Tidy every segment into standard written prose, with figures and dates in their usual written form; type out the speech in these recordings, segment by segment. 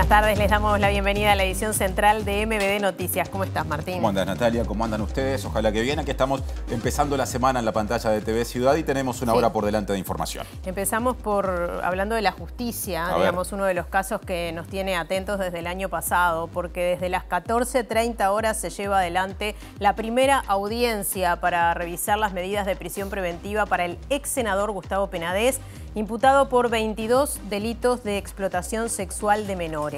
Buenas tardes, les damos la bienvenida a la edición central de MBD Noticias. ¿Cómo estás, Martín? ¿Cómo andas, Natalia? ¿Cómo andan ustedes? Ojalá que bien. Aquí estamos empezando la semana en la pantalla de TV Ciudad y tenemos una hora por delante de información. Empezamos hablando de la justicia, digamos, uno de los casos que nos tiene atentos desde el año pasado, porque desde las 14:30 horas se lleva adelante la primera audiencia para revisar las medidas de prisión preventiva para el ex senador Gustavo Penades, imputado por 22 delitos de explotación sexual de menores.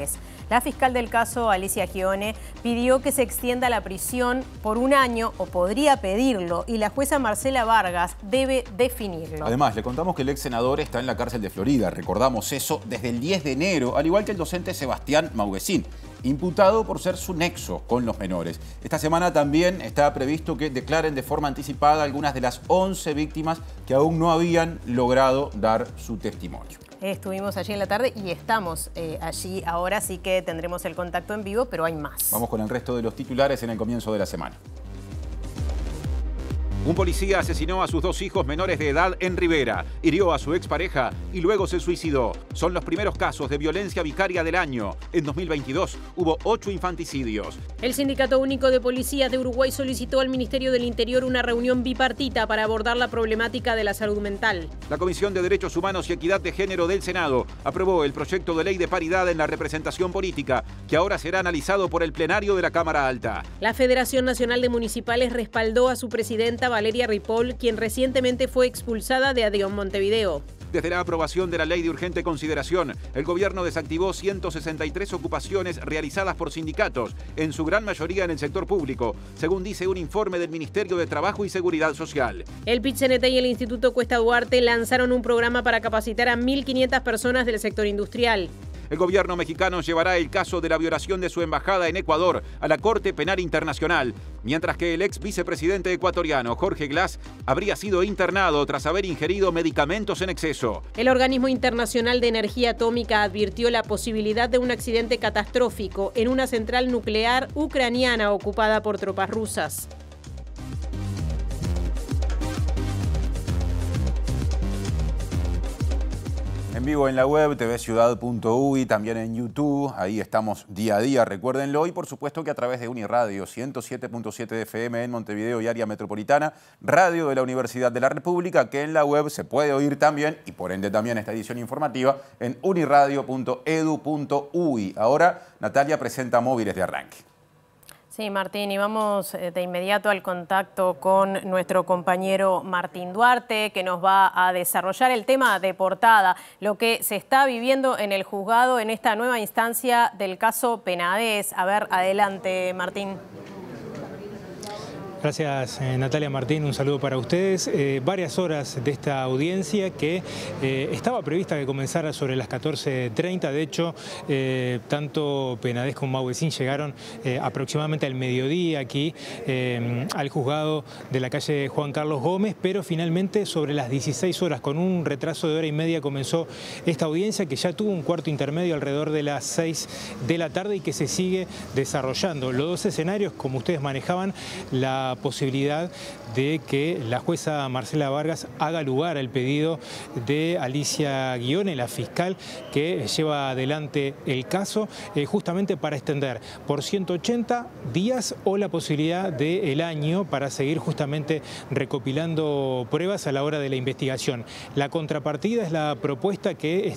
La fiscal del caso, Alicia Gione, pidió que se extienda la prisión por un año, o podría pedirlo, y la jueza Marcela Vargas debe definirlo. Además, le contamos que el ex senador está en la cárcel de Florida, recordamos eso, desde el 10 de enero, al igual que el docente Sebastián Mauguecín, imputado por ser su nexo con los menores. Esta semana también está previsto que declaren de forma anticipada algunas de las 11 víctimas que aún no habían logrado dar su testimonio. Estuvimos allí en la tarde y estamos allí ahora, así que tendremos el contacto en vivo, pero hay más. Vamos con el resto de los titulares en el comienzo de la semana. Un policía asesinó a sus 2 hijos menores de edad en Rivera, hirió a su expareja y luego se suicidó. Son los primeros casos de violencia vicaria del año. En 2022 hubo 8 infanticidios. El Sindicato Único de Policías de Uruguay solicitó al Ministerio del Interior una reunión bipartita para abordar la problemática de la salud mental. La Comisión de Derechos Humanos y Equidad de Género del Senado aprobó el proyecto de ley de paridad en la representación política, que ahora será analizado por el plenario de la Cámara Alta. La Federación Nacional de Municipales respaldó a su presidenta Valeria Ripoll, quien recientemente fue expulsada de ADIOM Montevideo. Desde la aprobación de la ley de urgente consideración, el gobierno desactivó 163 ocupaciones realizadas por sindicatos, en su gran mayoría en el sector público, según dice un informe del Ministerio de Trabajo y Seguridad Social. El PIT-CNT y el Instituto Cuesta Duarte lanzaron un programa para capacitar a 1.500 personas del sector industrial. El gobierno mexicano llevará el caso de la violación de su embajada en Ecuador a la Corte Penal Internacional, mientras que el ex vicepresidente ecuatoriano Jorge Glass habría sido internado tras haber ingerido medicamentos en exceso. El Organismo Internacional de Energía Atómica advirtió la posibilidad de un accidente catastrófico en una central nuclear ucraniana ocupada por tropas rusas. En vivo en la web, tvciudad.uy, también en YouTube, ahí estamos día a día, recuérdenlo, y por supuesto que a través de Uniradio 107.7 FM en Montevideo y área metropolitana, radio de la Universidad de la República, que en la web se puede oír también, y por ende también esta edición informativa, en uniradio.edu.uy. Ahora, Natalia presenta móviles de arranque. Sí, Martín, y vamos de inmediato al contacto con nuestro compañero Martín Duarte, que nos va a desarrollar el tema de portada, lo que se está viviendo en el juzgado en esta nueva instancia del caso Penades. A ver, adelante, Martín. Gracias, Natalia, Martín, un saludo para ustedes. Varias horas de esta audiencia que estaba prevista que comenzara sobre las 14:30. De hecho, tanto Penades como Mauguecín llegaron aproximadamente al mediodía aquí al juzgado de la calle Juan Carlos Gómez, pero finalmente sobre las 16 horas, con un retraso de hora y media, comenzó esta audiencia que ya tuvo un cuarto intermedio alrededor de las 6 de la tarde y que se sigue desarrollando. Los 2 escenarios, como ustedes manejaban, la posibilidad de que la jueza Marcela Vargas haga lugar al pedido de Alicia Gione, la fiscal que lleva adelante el caso, justamente para extender por 180 días o la posibilidad del año para seguir justamente recopilando pruebas a la hora de la investigación. La contrapartida es la propuesta que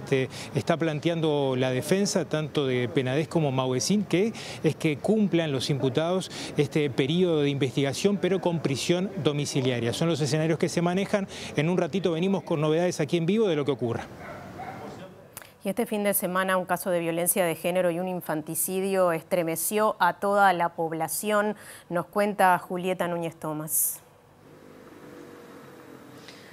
está planteando la defensa, tanto de Penades como Mauguecín, que es que cumplan los imputados este periodo de investigación, pero con prisión domiciliaria. Son los escenarios que se manejan. En un ratito venimos con novedades aquí en vivo de lo que ocurra. Y este fin de semana un caso de violencia de género y un infanticidio estremeció a toda la población. Nos cuenta Julieta Núñez Tomás.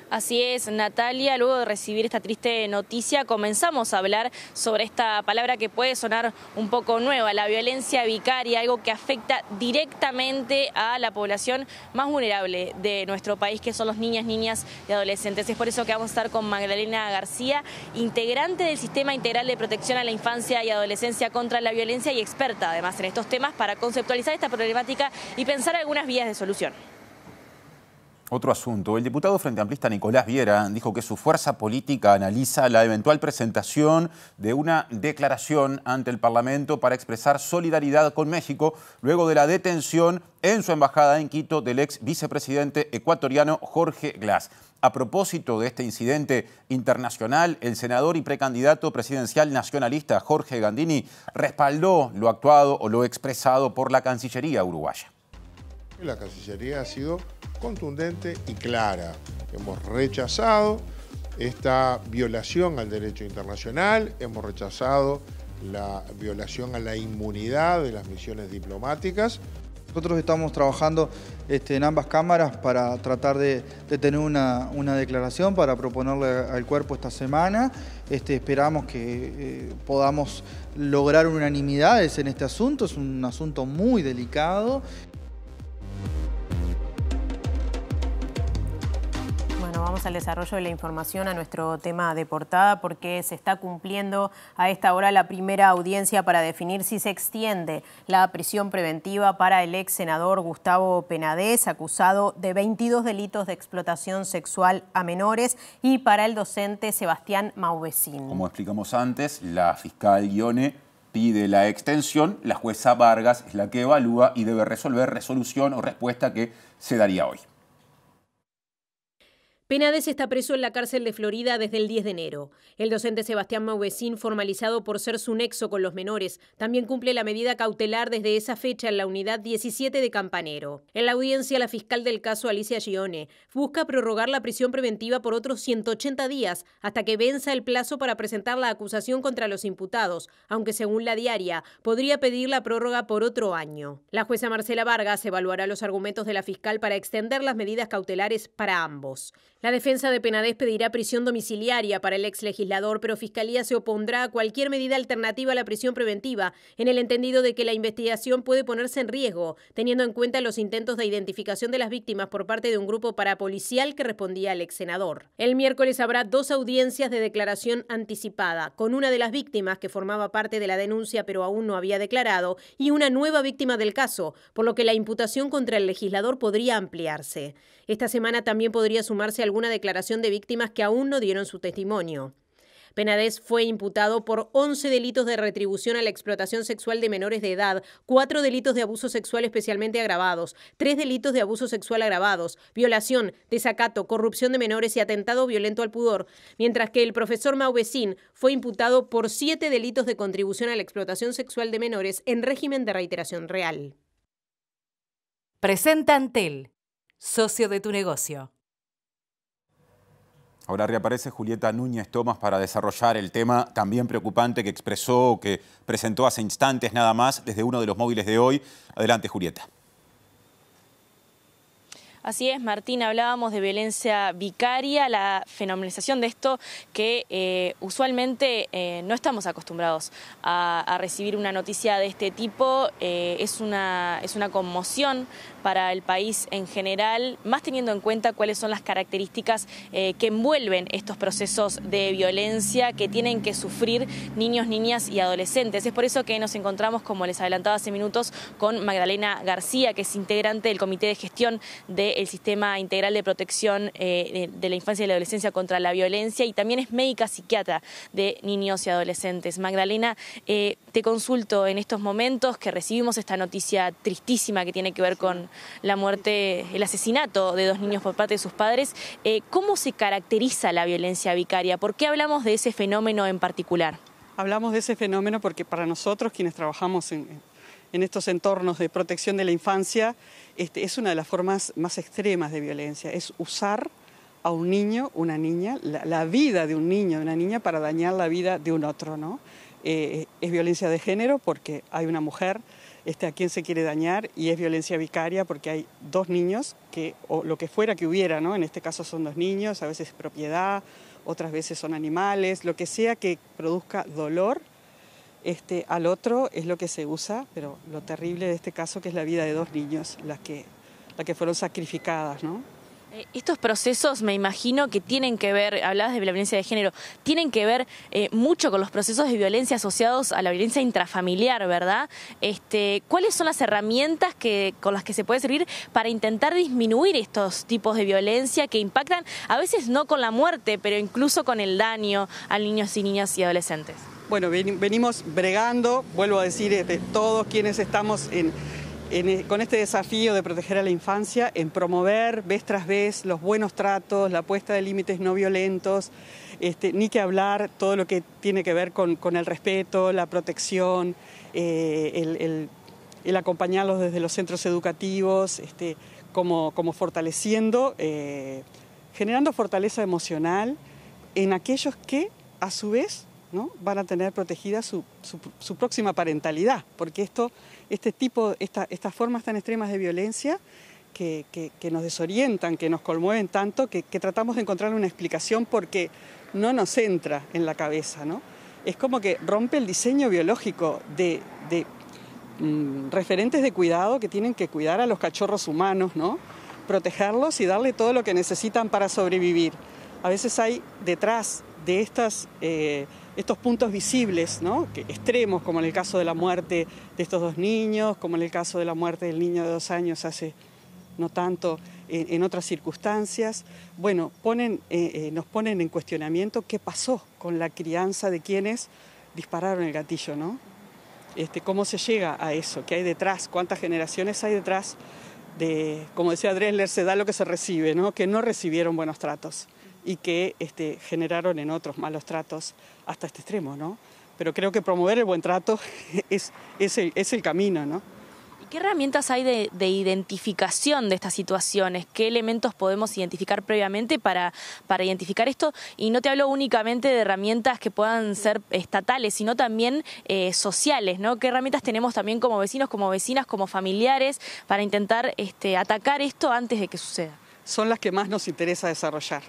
Así es, Natalia, luego de recibir esta triste noticia comenzamos a hablar sobre esta palabra que puede sonar un poco nueva, la violencia vicaria, algo que afecta directamente a la población más vulnerable de nuestro país, que son los niñas y adolescentes. Es por eso que vamos a estar con Magdalena García, integrante del Sistema Integral de Protección a la Infancia y Adolescencia contra la Violencia y experta además en estos temas, para conceptualizar esta problemática y pensar algunas vías de solución. Otro asunto. El diputado Frente Amplista Nicolás Viera dijo que su fuerza política analiza la eventual presentación de una declaración ante el Parlamento para expresar solidaridad con México luego de la detención en su embajada en Quito del ex vicepresidente ecuatoriano Jorge Glass. A propósito de este incidente internacional, el senador y precandidato presidencial nacionalista Jorge Gandini respaldó lo actuado o lo expresado por la Cancillería uruguaya. La Cancillería ha sido contundente y clara. Hemos rechazado esta violación al derecho internacional, hemos rechazado la violación a la inmunidad de las misiones diplomáticas. Nosotros estamos trabajando en ambas cámaras para tratar de tener una declaración para proponerle al cuerpo esta semana. Esperamos que podamos lograr unanimidades en este asunto. Es un asunto muy delicado. Vamos al desarrollo de la información, a nuestro tema de portada, porque se está cumpliendo a esta hora la primera audiencia para definir si se extiende la prisión preventiva para el ex senador Gustavo Penades, acusado de 22 delitos de explotación sexual a menores, y para el docente Sebastián Mauvecín. Como explicamos antes, la fiscal Guione pide la extensión, la jueza Vargas es la que evalúa y debe resolver resolución o respuesta que se daría hoy. Penades está preso en la cárcel de Florida desde el 10 de enero. El docente Sebastián Mauvecín, formalizado por ser su nexo con los menores, también cumple la medida cautelar desde esa fecha en la unidad 17 de Campanero. En la audiencia, la fiscal del caso, Alicia Gione, busca prorrogar la prisión preventiva por otros 180 días hasta que venza el plazo para presentar la acusación contra los imputados, aunque según la diaria, podría pedir la prórroga por otro año. La jueza Marcela Vargas evaluará los argumentos de la fiscal para extender las medidas cautelares para ambos. La defensa de Penades pedirá prisión domiciliaria para el ex legislador, pero Fiscalía se opondrá a cualquier medida alternativa a la prisión preventiva, en el entendido de que la investigación puede ponerse en riesgo, teniendo en cuenta los intentos de identificación de las víctimas por parte de un grupo parapolicial que respondía al ex senador. El miércoles habrá 2 audiencias de declaración anticipada, con una de las víctimas que formaba parte de la denuncia pero aún no había declarado, y una nueva víctima del caso, por lo que la imputación contra el legislador podría ampliarse. Esta semana también podría sumarse alguna declaración de víctimas que aún no dieron su testimonio. Penades fue imputado por 11 delitos de retribución a la explotación sexual de menores de edad, 4 delitos de abuso sexual especialmente agravados, 3 delitos de abuso sexual agravados, violación, desacato, corrupción de menores y atentado violento al pudor, mientras que el profesor Mauvecín fue imputado por 7 delitos de contribución a la explotación sexual de menores en régimen de reiteración real. Presenta Antel, socio de tu negocio. Ahora reaparece Julieta Núñez Tomás para desarrollar el tema también preocupante que expresó, que presentó hace instantes nada más desde uno de los móviles de hoy. Adelante, Julieta. Así es, Martín, hablábamos de violencia vicaria, la fenomenalización de esto que usualmente no estamos acostumbrados a recibir una noticia de este tipo. Es una conmoción para el país en general, más teniendo en cuenta cuáles son las características que envuelven estos procesos de violencia que tienen que sufrir niños, niñas y adolescentes. Es por eso que nos encontramos, como les adelantaba hace minutos, con Magdalena García, que es integrante del Comité de Gestión del Sistema Integral de Protección de la Infancia y la Adolescencia contra la Violencia, y también es médica psiquiatra de niños y adolescentes. Magdalena, te consulto en estos momentos que recibimos esta noticia tristísima que tiene que ver con la muerte, el asesinato de 2 niños por parte de sus padres. ¿Cómo se caracteriza la violencia vicaria? ¿Por qué hablamos de ese fenómeno en particular? Hablamos de ese fenómeno porque para nosotros, quienes trabajamos en estos entornos de protección de la infancia, es una de las formas más extremas de violencia. Es usar a un niño, una niña, la vida de un niño, de una niña, para dañar la vida de un otro, ¿no? Es violencia de género porque hay una mujer a quien se quiere dañar, y es violencia vicaria porque hay 2 niños, o lo que fuera que hubiera, ¿no? En este caso son 2 niños, a veces propiedad, otras veces son animales, lo que sea que produzca dolor al otro es lo que se usa, pero lo terrible de este caso que es la vida de 2 niños, las que fueron sacrificadas, ¿no? Estos procesos me imagino que tienen que ver, hablabas de la violencia de género, tienen que ver mucho con los procesos de violencia asociados a la violencia intrafamiliar, ¿verdad? ¿Cuáles son las herramientas con las que se puede servir para intentar disminuir estos tipos de violencia que impactan, a veces no con la muerte, pero incluso con el daño a niños y niñas y adolescentes? Bueno, venimos bregando, vuelvo a decir, todos quienes estamos con este desafío de proteger a la infancia, en promover vez tras vez los buenos tratos, la puesta de límites no violentos, ni que hablar todo lo que tiene que ver con el respeto, la protección, el acompañarlos desde los centros educativos, como fortaleciendo, generando fortaleza emocional en aquellos que, a su vez, ¿no?, van a tener protegida su próxima parentalidad, porque estas formas tan extremas de violencia que nos desorientan, que nos conmueven tanto, que tratamos de encontrarle una explicación porque no nos entra en la cabeza, ¿no? Es como que rompe el diseño biológico de referentes de cuidado que tienen que cuidar a los cachorros humanos, ¿no?, protegerlos y darle todo lo que necesitan para sobrevivir. A veces hay detrás de estos puntos visibles, ¿no?, extremos, como en el caso de la muerte de estos dos niños, como en el caso de la muerte del niño de 2 años hace no tanto, en otras circunstancias. Bueno, nos ponen en cuestionamiento qué pasó con la crianza de quienes dispararon el gatillo, ¿no? ¿Cómo se llega a eso? ¿Qué hay detrás? ¿Cuántas generaciones hay detrás de, como decía Drexler, se da lo que se recibe, ¿no?, que no recibieron buenos tratos y que generaron en otros malos tratos hasta este extremo, ¿no? Pero creo que promover el buen trato es el camino, ¿no? ¿Y qué herramientas hay de identificación de estas situaciones? ¿Qué elementos podemos identificar previamente para identificar esto? Y no te hablo únicamente de herramientas que puedan ser estatales, sino también sociales, ¿no? ¿Qué herramientas tenemos también como vecinos, como vecinas, como familiares para intentar atacar esto antes de que suceda? Son las que más nos interesa desarrollar,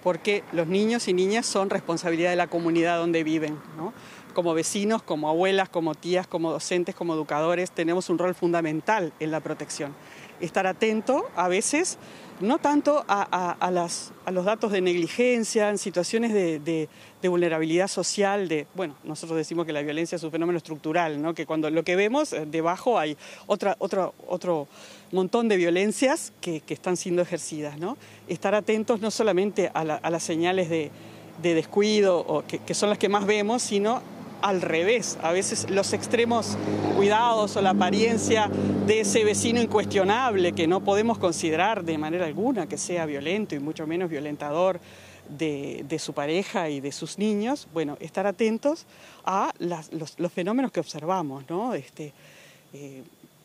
porque los niños y niñas son responsabilidad de la comunidad donde viven, ¿no? Como vecinos, como abuelas, como tías, como docentes, como educadores, tenemos un rol fundamental en la protección. Estar atento, a veces, no tanto a los datos de negligencia, en situaciones de vulnerabilidad social, bueno, nosotros decimos que la violencia es un fenómeno estructural, ¿no?, que cuando lo que vemos, debajo hay otro montón de violencias que están siendo ejercidas, ¿no? Estar atentos no solamente a las señales de descuido, que son las que más vemos, sino al revés. A veces los extremos cuidados o la apariencia de ese vecino incuestionable que no podemos considerar de manera alguna que sea violento y mucho menos violentador de su pareja y de sus niños. Bueno, estar atentos a los fenómenos que observamos, ¿no?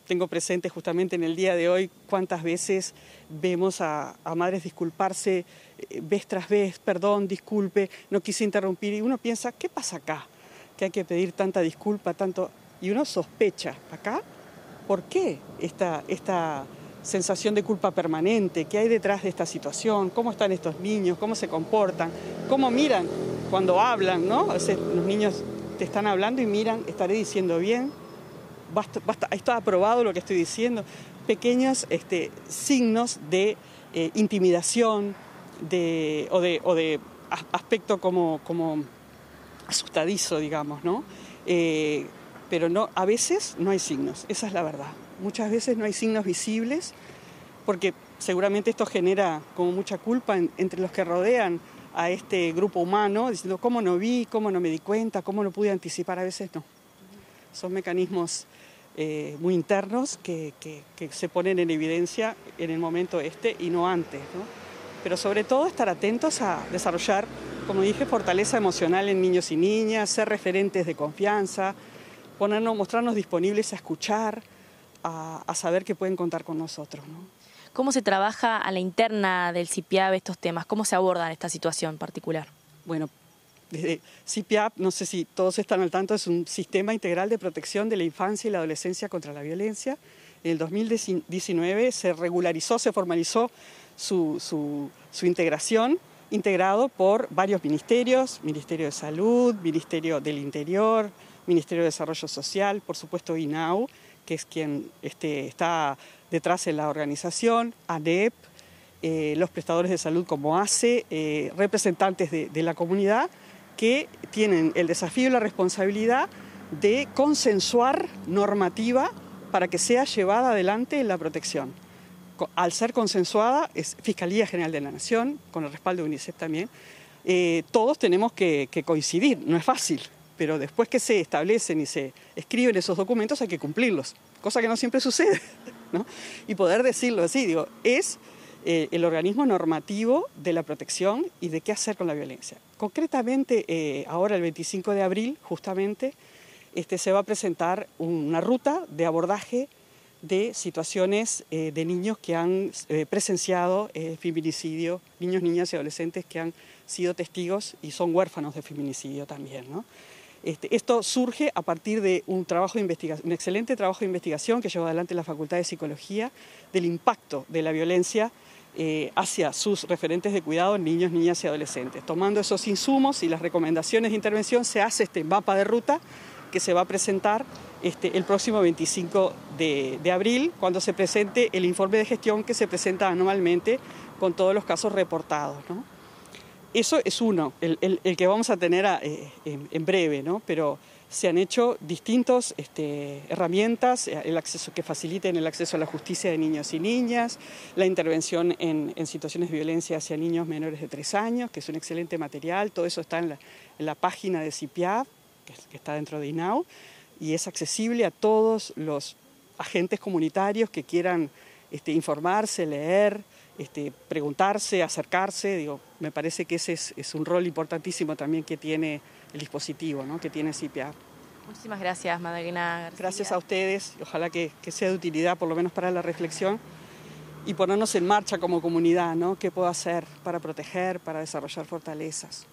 Tengo presente justamente en el día de hoy cuántas veces vemos a madres disculparse vez tras vez, perdón, disculpe, no quise interrumpir, y uno piensa, ¿qué pasa acá? Que hay que pedir tanta disculpa, y uno sospecha, ¿acá? ¿Por qué esta sensación de culpa permanente? ¿Qué hay detrás de esta situación? ¿Cómo están estos niños? ¿Cómo se comportan? ¿Cómo miran cuando hablan, ¿no? A veces los niños te están hablando y miran, ¿estaré diciendo bien? Basta, ¿está aprobado lo que estoy diciendo? Pequeños signos de intimidación o de aspecto como asustadizo, digamos, ¿no? Pero no, a veces no hay signos, esa es la verdad. Muchas veces no hay signos visibles porque seguramente esto genera como mucha culpa entre los que rodean a este grupo humano, diciendo cómo no vi, cómo no me di cuenta, cómo no pude anticipar. A veces no. Son mecanismos muy internos que se ponen en evidencia en el momento y no antes, ¿no? Pero sobre todo estar atentos a desarrollar, como dije, fortaleza emocional en niños y niñas, ser referentes de confianza, mostrarnos disponibles a escuchar, a saber que pueden contar con nosotros, ¿no? ¿Cómo se trabaja a la interna del CIPIAB estos temas? ¿Cómo se abordan esta situación particular? Bueno, desde CIPIAB, no sé si todos están al tanto, es un sistema integral de protección de la infancia y la adolescencia contra la violencia. En el 2019 se regularizó, se formalizó su integración, integrado por varios ministerios, Ministerio de Salud, Ministerio del Interior, Ministerio de Desarrollo Social, por supuesto INAU, que es quien está detrás de la organización, ANEP, los prestadores de salud como ACE, representantes de la comunidad que tienen el desafío y la responsabilidad de consensuar normativa para que sea llevada adelante la protección. Al ser consensuada, es Fiscalía General de la Nación, con el respaldo de UNICEF también, todos tenemos que coincidir, no es fácil, pero después que se establecen y se escriben esos documentos hay que cumplirlos, cosa que no siempre sucede, ¿no? Y poder decirlo así, digo, es el organismo normativo de la protección y de qué hacer con la violencia. Concretamente, ahora el 25 de abril, justamente, se va a presentar una ruta de abordaje de situaciones de niños que han presenciado feminicidio, niños, niñas y adolescentes que han sido testigos y son huérfanos de feminicidio también, ¿no? Esto surge a partir de un trabajo de investigación, un excelente trabajo de investigación que llevó adelante la Facultad de Psicología del impacto de la violencia hacia sus referentes de cuidado en niños, niñas y adolescentes. Tomando esos insumos y las recomendaciones de intervención se hace este mapa de ruta que se va a presentar el próximo 25 de abril, cuando se presente el informe de gestión que se presenta anualmente con todos los casos reportados, ¿no? Eso es uno, el que vamos a tener en breve, ¿no? Pero se han hecho distintas herramientas, el acceso que faciliten el acceso a la justicia de niños y niñas, la intervención en situaciones de violencia hacia niños menores de 3 años, que es un excelente material, todo eso está en la página de CIPIAD, que está dentro de INAU, y es accesible a todos los agentes comunitarios que quieran informarse, leer, preguntarse, acercarse. Digo, me parece que ese es un rol importantísimo también que tiene el dispositivo, ¿no? Que tiene CIPIAD. Muchísimas gracias, Madalena García. Gracias a ustedes, ojalá que sea de utilidad por lo menos para la reflexión y ponernos en marcha como comunidad, ¿no? ¿Qué puedo hacer para proteger, para desarrollar fortalezas?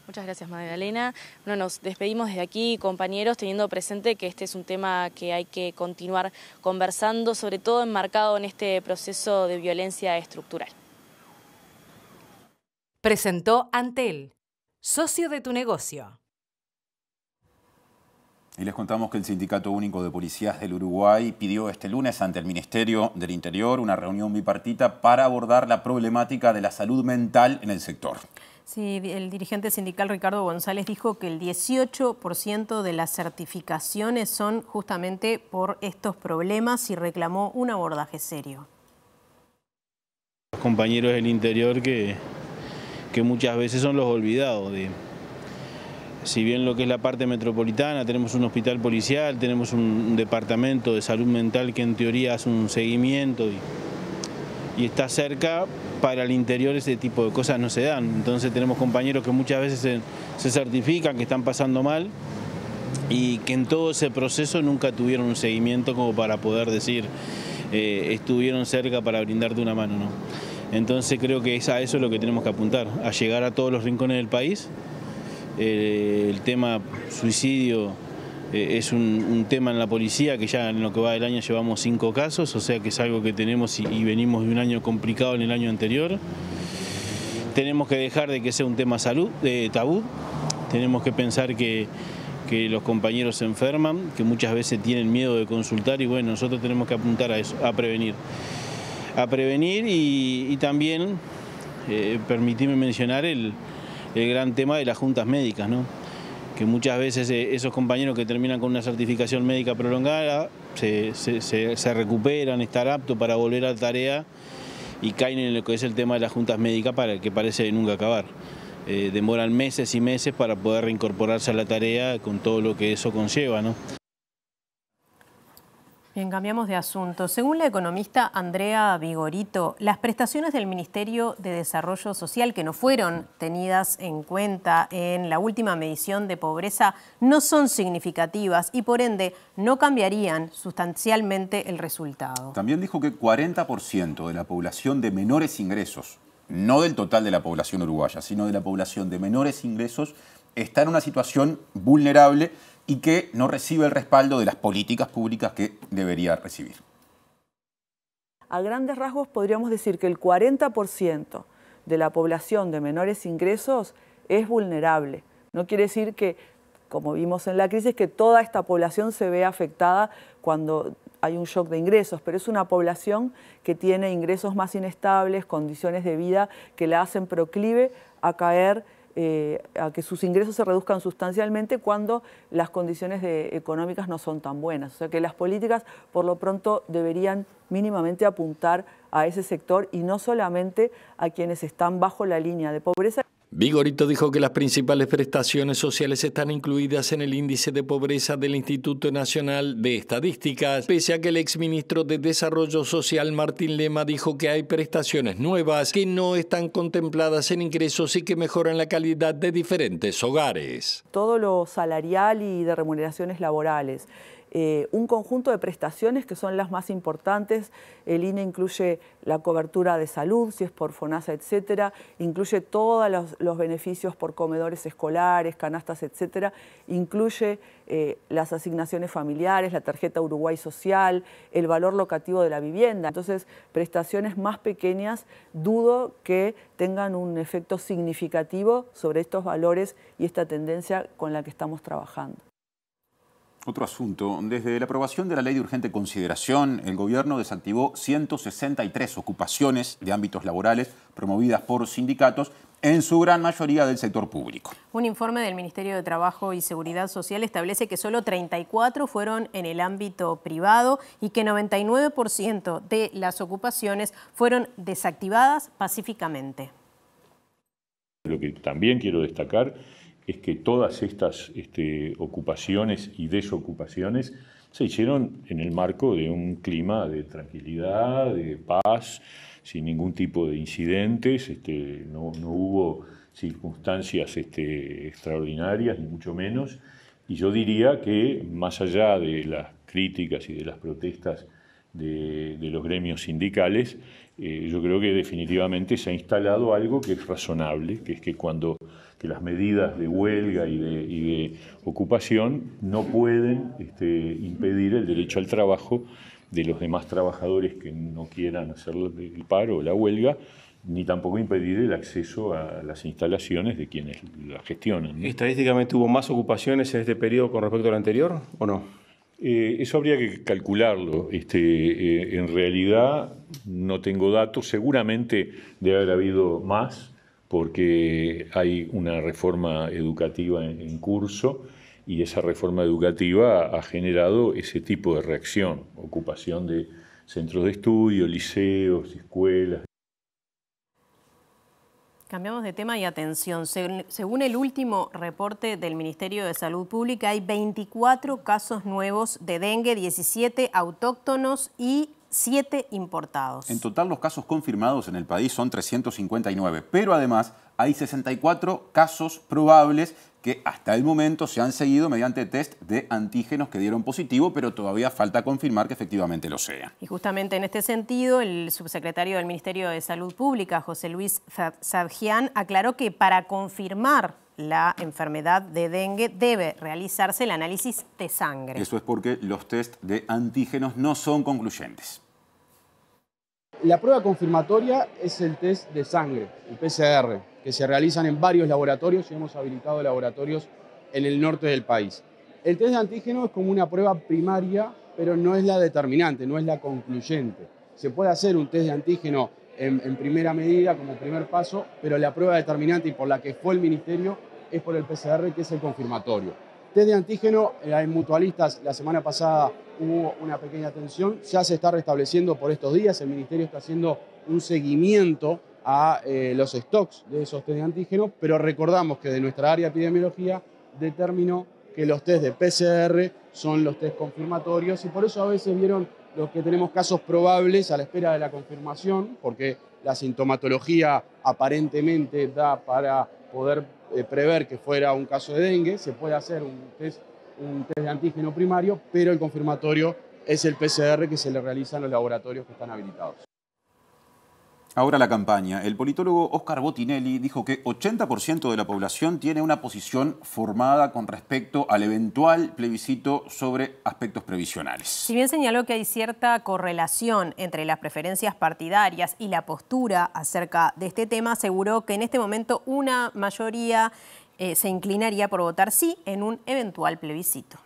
Muchas gracias, Magdalena. Bueno, nos despedimos desde aquí, compañeros, teniendo presente que este es un tema que hay que continuar conversando, sobre todo enmarcado en este proceso de violencia estructural. Presentó Antel, socio de tu negocio. Y les contamos que el Sindicato Único de Policías del Uruguay pidió este lunes ante el Ministerio del Interior una reunión bipartita para abordar la problemática de la salud mental en el sector. Sí, el dirigente sindical Ricardo González dijo que el 18% de las certificaciones son justamente por estos problemas y reclamó un abordaje serio. Los compañeros del interior que muchas veces son los olvidados. Si bien lo que es la parte metropolitana, tenemos un hospital policial, tenemos un departamento de salud mental que en teoría hace un seguimiento y está cerca, para el interior ese tipo de cosas no se dan. Entonces tenemos compañeros que muchas veces se certifican, que están pasando mal y que en todo ese proceso nunca tuvieron un seguimiento como para poder decir estuvieron cerca para brindarte una mano, ¿no? Entonces creo que es a eso lo que tenemos que apuntar, a llegar a todos los rincones del país. El tema suicidio es un tema en la policía que ya en lo que va del año llevamos 5 casos, o sea que es algo que tenemos y venimos de un año complicado en el año anterior. Tenemos que dejar de que sea un tema tabú, tenemos que pensar que los compañeros se enferman, que muchas veces tienen miedo de consultar y bueno, nosotros tenemos que apuntar a eso, a prevenir. A prevenir y también, permitime mencionar el gran tema de las juntas médicas, ¿no? Que muchas veces esos compañeros que terminan con una certificación médica prolongada se recuperan, están aptos para volver a la tarea y caen en lo que es el tema de las juntas médicas que parece nunca acabar. Demoran meses y meses para poder reincorporarse a la tarea con todo lo que eso conlleva, ¿no? Bien, cambiamos de asunto. Según la economista Andrea Vigorito, las prestaciones del Ministerio de Desarrollo Social que no fueron tenidas en cuenta en la última medición de pobreza no son significativas y por ende no cambiarían sustancialmente el resultado. También dijo que 40% de la población de menores ingresos, no del total de la población uruguaya, sino de la población de menores ingresos, está en una situación vulnerable y que no recibe el respaldo de las políticas públicas que debería recibir. A grandes rasgos podríamos decir que el 40% de la población de menores ingresos es vulnerable. No quiere decir que, como vimos en la crisis, que toda esta población se ve afectada cuando hay un shock de ingresos, pero es una población que tiene ingresos más inestables, condiciones de vida que la hacen proclive a caer, a que sus ingresos se reduzcan sustancialmente cuando las condiciones económicas no son tan buenas. O sea que las políticas por lo pronto deberían mínimamente apuntar a ese sector y no solamente a quienes están bajo la línea de pobreza. Vigorito dijo que las principales prestaciones sociales están incluidas en el índice de pobreza del Instituto Nacional de Estadísticas, pese a que el exministro de Desarrollo Social Martín Lema dijo que hay prestaciones nuevas que no están contempladas en ingresos y que mejoran la calidad de diferentes hogares. Todo lo salarial y de remuneraciones laborales. Un conjunto de prestaciones que son las más importantes. El INE incluye la cobertura de salud, si es por FONASA, etcétera, incluye todos los beneficios por comedores escolares, canastas, etcétera, incluye las asignaciones familiares, la tarjeta Uruguay Social, el valor locativo de la vivienda. Entonces, prestaciones más pequeñas dudo que tengan un efecto significativo sobre estos valores y esta tendencia con la que estamos trabajando. Otro asunto. Desde la aprobación de la Ley de Urgente Consideración, el gobierno desactivó 163 ocupaciones de ámbitos laborales promovidas por sindicatos, en su gran mayoría del sector público. Un informe del Ministerio de Trabajo y Seguridad Social establece que solo 34 fueron en el ámbito privado y que 99% de las ocupaciones fueron desactivadas pacíficamente. Lo que también quiero destacar es que todas estas ocupaciones y desocupaciones se hicieron en el marco de un clima de tranquilidad, de paz, sin ningún tipo de incidentes, no hubo circunstancias extraordinarias, ni mucho menos. Y yo diría que, más allá de las críticas y de las protestas de los gremios sindicales, yo creo que definitivamente se ha instalado algo que es razonable, que es que las medidas de huelga y de ocupación no pueden impedir el derecho al trabajo de los demás trabajadores que no quieran hacer el paro o la huelga, ni tampoco impedir el acceso a las instalaciones de quienes la gestionan, ¿no? ¿Estadísticamente hubo más ocupaciones en este periodo con respecto al anterior o no? Eso habría que calcularlo. En realidad no tengo datos, seguramente debe haber habido más, porque hay una reforma educativa en curso y esa reforma educativa ha generado ese tipo de reacción, ocupación de centros de estudio, liceos, escuelas. Cambiamos de tema y atención. Según el último reporte del Ministerio de Salud Pública, hay 24 casos nuevos de dengue, 17 autóctonos y 7 importados. En total, los casos confirmados en el país son 359, pero además hay 64 casos probables que hasta el momento se han seguido mediante test de antígenos que dieron positivo, pero todavía falta confirmar que efectivamente lo sean. Y justamente en este sentido, el subsecretario del Ministerio de Salud Pública, José Luis Sadjian, aclaró que para confirmar la enfermedad de dengue debe realizarse el análisis de sangre. Eso es porque los test de antígenos no son concluyentes. La prueba confirmatoria es el test de sangre, el PCR, que se realizan en varios laboratorios y hemos habilitado laboratorios en el norte del país. El test de antígeno es como una prueba primaria, pero no es la determinante, no es la concluyente. Se puede hacer un test de antígeno en primera medida, como primer paso, pero la prueba determinante y por la que fue el Ministerio es por el PCR, que es el confirmatorio. Test de antígeno, hay mutualistas, la semana pasada hubo una pequeña tensión, ya se está restableciendo por estos días, el Ministerio está haciendo un seguimiento a los stocks de esos test de antígeno, pero recordamos que de nuestra área de epidemiología determinó que los test de PCR son los test confirmatorios y por eso a veces vieron los que tenemos casos probables a la espera de la confirmación, porque la sintomatología aparentemente da para poder prever que fuera un caso de dengue, se puede hacer un test de antígeno primario, pero el confirmatorio es el PCR que se le realiza en los laboratorios que están habilitados. Ahora la campaña. El politólogo Oscar Botinelli dijo que 80% de la población tiene una posición formada con respecto al eventual plebiscito sobre aspectos previsionales. Si bien señaló que hay cierta correlación entre las preferencias partidarias y la postura acerca de este tema, aseguró que en este momento una mayoría se inclinaría por votar sí en un eventual plebiscito.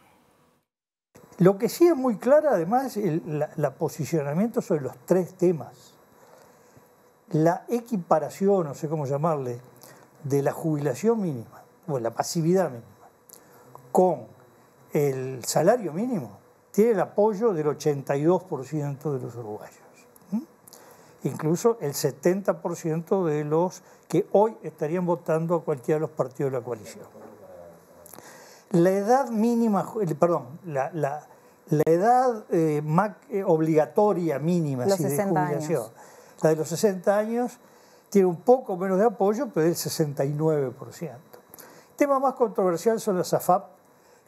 Lo que sí es muy clara, además, es el posicionamiento sobre los tres temas. La equiparación, no sé cómo llamarle, de la jubilación mínima, o la pasividad mínima, con el salario mínimo, tiene el apoyo del 82% de los uruguayos. Incluso el 70% de los que hoy estarían votando a cualquiera de los partidos de la coalición. La edad mínima, perdón, la edad obligatoria mínima de jubilación, la de los 60 años, tiene un poco menos de apoyo, pero del 69%. El tema más controversial son las AFAP,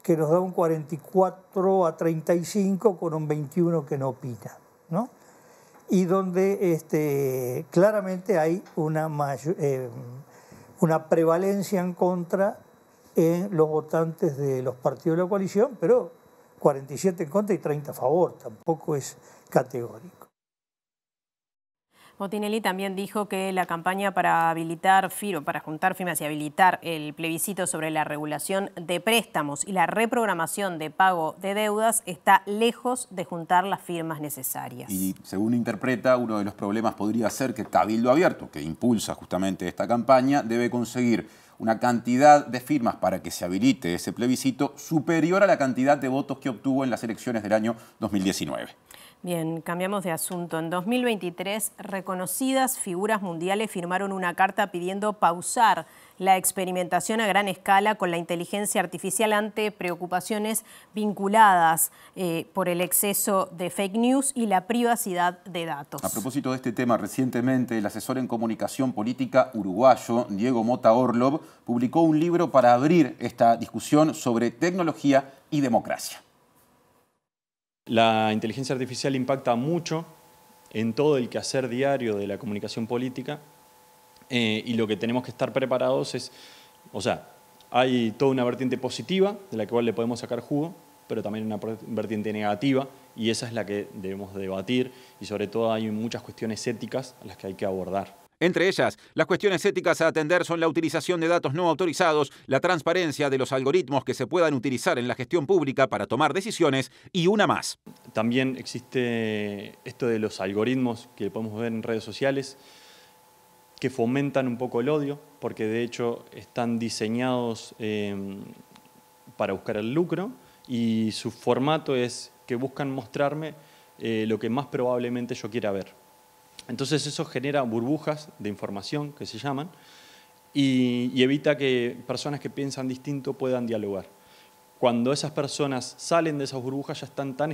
que nos da un 44 a 35 con un 21 que no opina, ¿no? Y donde claramente hay una prevalencia en contra en los votantes de los partidos de la coalición, pero 47 en contra y 30 a favor, tampoco es categórico. Botinelli también dijo que la campaña para juntar firmas y habilitar el plebiscito sobre la regulación de préstamos y la reprogramación de pago de deudas está lejos de juntar las firmas necesarias. Y según interpreta, uno de los problemas podría ser que Cabildo Abierto, que impulsa justamente esta campaña, debe conseguir una cantidad de firmas para que se habilite ese plebiscito superior a la cantidad de votos que obtuvo en las elecciones del año 2019. Bien, cambiamos de asunto. En 2023, reconocidas figuras mundiales firmaron una carta pidiendo pausar la experimentación a gran escala con la inteligencia artificial ante preocupaciones vinculadas por el exceso de fake news y la privacidad de datos. A propósito de este tema, recientemente el asesor en comunicación política uruguayo, Diego Mota Orlov, publicó un libro para abrir esta discusión sobre tecnología y democracia. La inteligencia artificial impacta mucho en todo el quehacer diario de la comunicación política y lo que tenemos que estar preparados es, hay toda una vertiente positiva de la cual le podemos sacar jugo, pero también una vertiente negativa y esa es la que debemos debatir y sobre todo hay muchas cuestiones éticas a las que hay que abordar. Entre ellas, las cuestiones éticas a atender son la utilización de datos no autorizados, la transparencia de los algoritmos que se puedan utilizar en la gestión pública para tomar decisiones y una más. También existe esto de los algoritmos que podemos ver en redes sociales que fomentan un poco el odio, porque de hecho están diseñados para buscar el lucro y su formato es que buscan mostrarme lo que más probablemente yo quiera ver. Entonces eso genera burbujas de información, que se llaman, y evita que personas que piensan distinto puedan dialogar. Cuando esas personas salen de esas burbujas ya están tan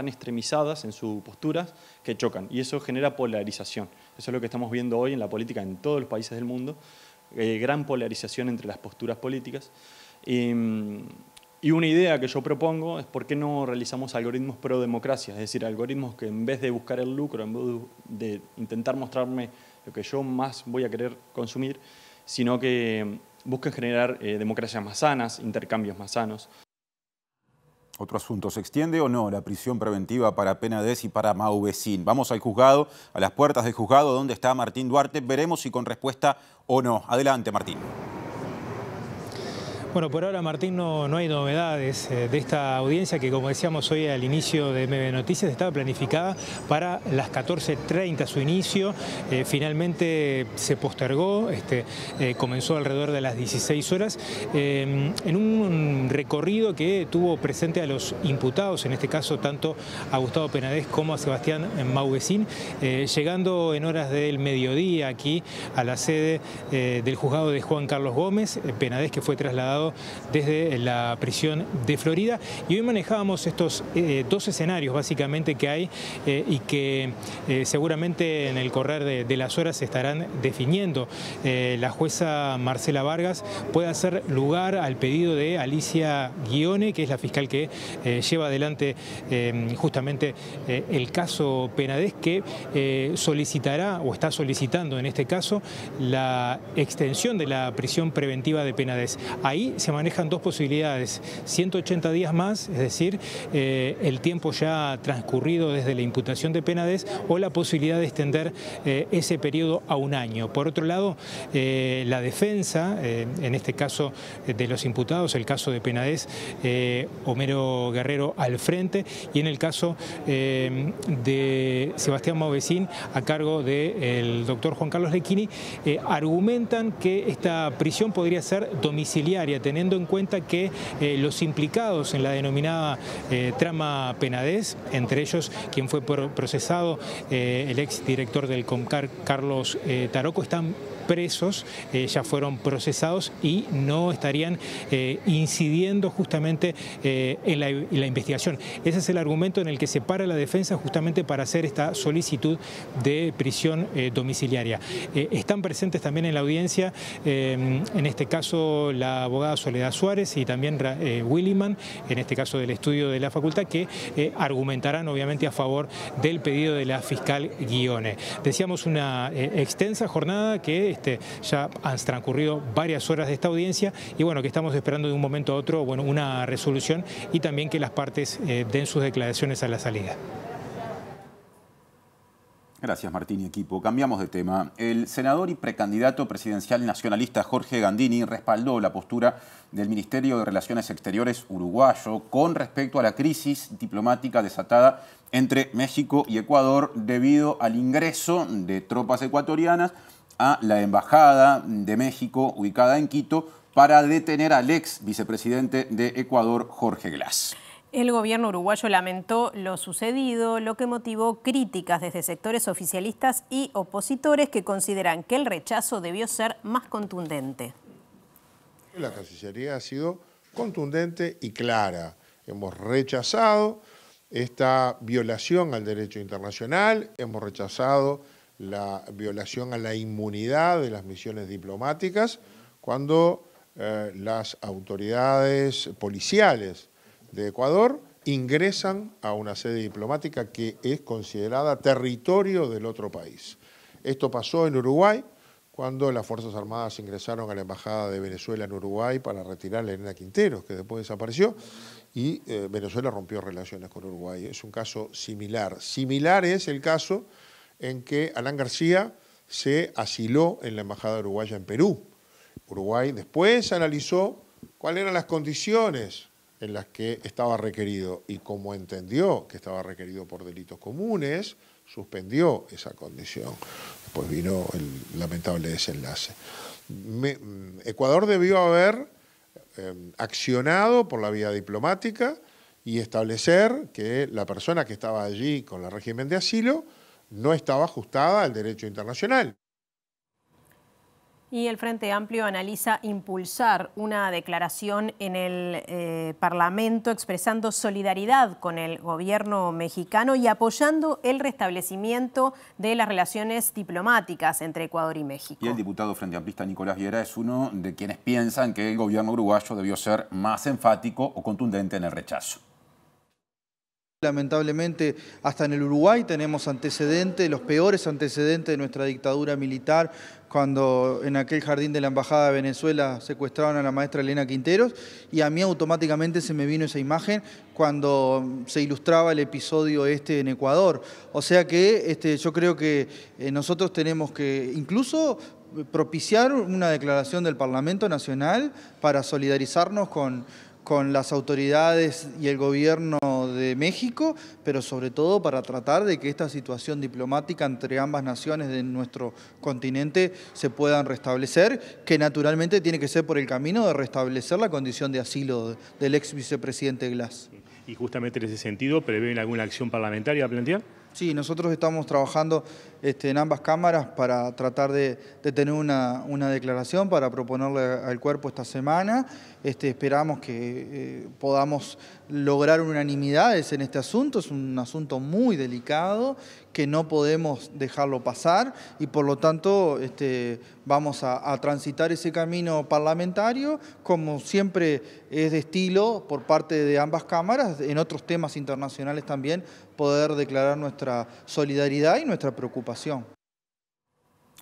extremizadas en sus posturas que chocan, y eso genera polarización. Eso es lo que estamos viendo hoy en la política en todos los países del mundo, gran polarización entre las posturas políticas. Y una idea que yo propongo es por qué no realizamos algoritmos pro democracia, es decir, algoritmos que en vez de buscar el lucro, en vez de intentar mostrarme lo que yo más voy a querer consumir, sino que busquen generar democracias más sanas, intercambios más sanos. Otro asunto, ¿se extiende o no la prisión preventiva para Penades y para Mauvecín? Vamos al juzgado, a las puertas del juzgado, donde está Martín Duarte. Veremos si con respuesta o no. Adelante, Martín. Bueno, por ahora, Martín, no hay novedades de esta audiencia que, como decíamos hoy al inicio de MB Noticias, estaba planificada para las 14:30 su inicio. Finalmente se postergó, comenzó alrededor de las 16 horas, en un recorrido que tuvo presente a los imputados, en este caso tanto a Gustavo Penades como a Sebastián Mauvecín, llegando en horas del mediodía aquí a la sede del juzgado de Juan Carlos Gómez. Penades, que fue trasladado desde la prisión de Florida, y hoy manejábamos estos dos escenarios básicamente que hay y que seguramente en el correr de las horas se estarán definiendo. La jueza Marcela Vargas puede hacer lugar al pedido de Alicia Guione, que es la fiscal que lleva adelante justamente el caso Penades, que solicitará o está solicitando en este caso la extensión de la prisión preventiva de Penades. Ahí se manejan dos posibilidades: 180 días más, es decir, el tiempo ya transcurrido desde la imputación de Penades, o la posibilidad de extender ese periodo a un año. Por otro lado, la defensa, en este caso de los imputados, el caso de Penades, Homero Guerrero al frente, y en el caso de Sebastián Mauvecín a cargo del doctor Juan Carlos Lecchini, argumentan que esta prisión podría ser domiciliaria, teniendo en cuenta que los implicados en la denominada trama Penades, entre ellos quien fue procesado, el ex director del COMCAR, Carlos Taroco, están presos, ya fueron procesados y no estarían incidiendo justamente en la investigación. Ese es el argumento en el que se para la defensa justamente para hacer esta solicitud de prisión domiciliaria. Están presentes también en la audiencia, en este caso la abogada Soledad Suárez y también Williman, en este caso del estudio de la facultad, que argumentarán obviamente a favor del pedido de la fiscal Guione. Decíamos una extensa jornada que ya han transcurrido varias horas de esta audiencia y bueno, que estamos esperando de un momento a otro una resolución y también que las partes den sus declaraciones a la salida. Gracias, Martín y equipo. Cambiamos de tema. El senador y precandidato presidencial nacionalista Jorge Gandini respaldó la postura del Ministerio de Relaciones Exteriores uruguayo con respecto a la crisis diplomática desatada entre México y Ecuador debido al ingreso de tropas ecuatorianas a la Embajada de México ubicada en Quito para detener al ex vicepresidente de Ecuador, Jorge Glass. El gobierno uruguayo lamentó lo sucedido, lo que motivó críticas desde sectores oficialistas y opositores que consideran que el rechazo debió ser más contundente. La Cancillería ha sido contundente y clara. Hemos rechazado esta violación al derecho internacional, hemos rechazado la violación a la inmunidad de las misiones diplomáticas cuando las autoridades policiales de Ecuador ingresan a una sede diplomática que es considerada territorio del otro país. Esto pasó en Uruguay cuando las Fuerzas Armadas ingresaron a la Embajada de Venezuela en Uruguay para retirar a Elena Quinteros, que después desapareció, y Venezuela rompió relaciones con Uruguay. Es un caso similar. Similar es el caso en que Alan García se asiló en la Embajada uruguaya en Perú. Uruguay después analizó cuáles eran las condiciones en las que estaba requerido y como entendió que estaba requerido por delitos comunes, suspendió esa condición. Después vino el lamentable desenlace. Ecuador debió haber accionado por la vía diplomática y establecer que la persona que estaba allí con el régimen de asilo no estaba ajustada al derecho internacional. Y el Frente Amplio analiza impulsar una declaración en el Parlamento expresando solidaridad con el gobierno mexicano y apoyando el restablecimiento de las relaciones diplomáticas entre Ecuador y México. Y el diputado frente amplista Nicolás Viera es uno de quienes piensan que el gobierno uruguayo debió ser más enfático o contundente en el rechazo. Lamentablemente, hasta en el Uruguay tenemos antecedentes, los peores antecedentes de nuestra dictadura militar, cuando en aquel jardín de la Embajada de Venezuela secuestraron a la maestra Elena Quinteros, y a mí automáticamente se me vino esa imagen cuando se ilustraba el episodio en Ecuador. O sea que yo creo que nosotros tenemos que incluso propiciar una declaración del Parlamento Nacional para solidarizarnos con las autoridades y el gobierno de México, pero sobre todo para tratar de que esta situación diplomática entre ambas naciones de nuestro continente se puedan restablecer, que naturalmente tiene que ser por el camino de restablecer la condición de asilo del ex vicepresidente Glass. Y justamente en ese sentido, ¿prevén alguna acción parlamentaria a plantear? Sí, nosotros estamos trabajando en ambas cámaras para tratar de tener una declaración para proponerle al cuerpo esta semana. Esperamos que podamos lograr unanimidades en este asunto. Es un asunto muy delicado que no podemos dejarlo pasar y por lo tanto vamos a transitar ese camino parlamentario como siempre es de estilo por parte de ambas cámaras, en otros temas internacionales también poder declarar nuestra solidaridad y nuestra preocupación.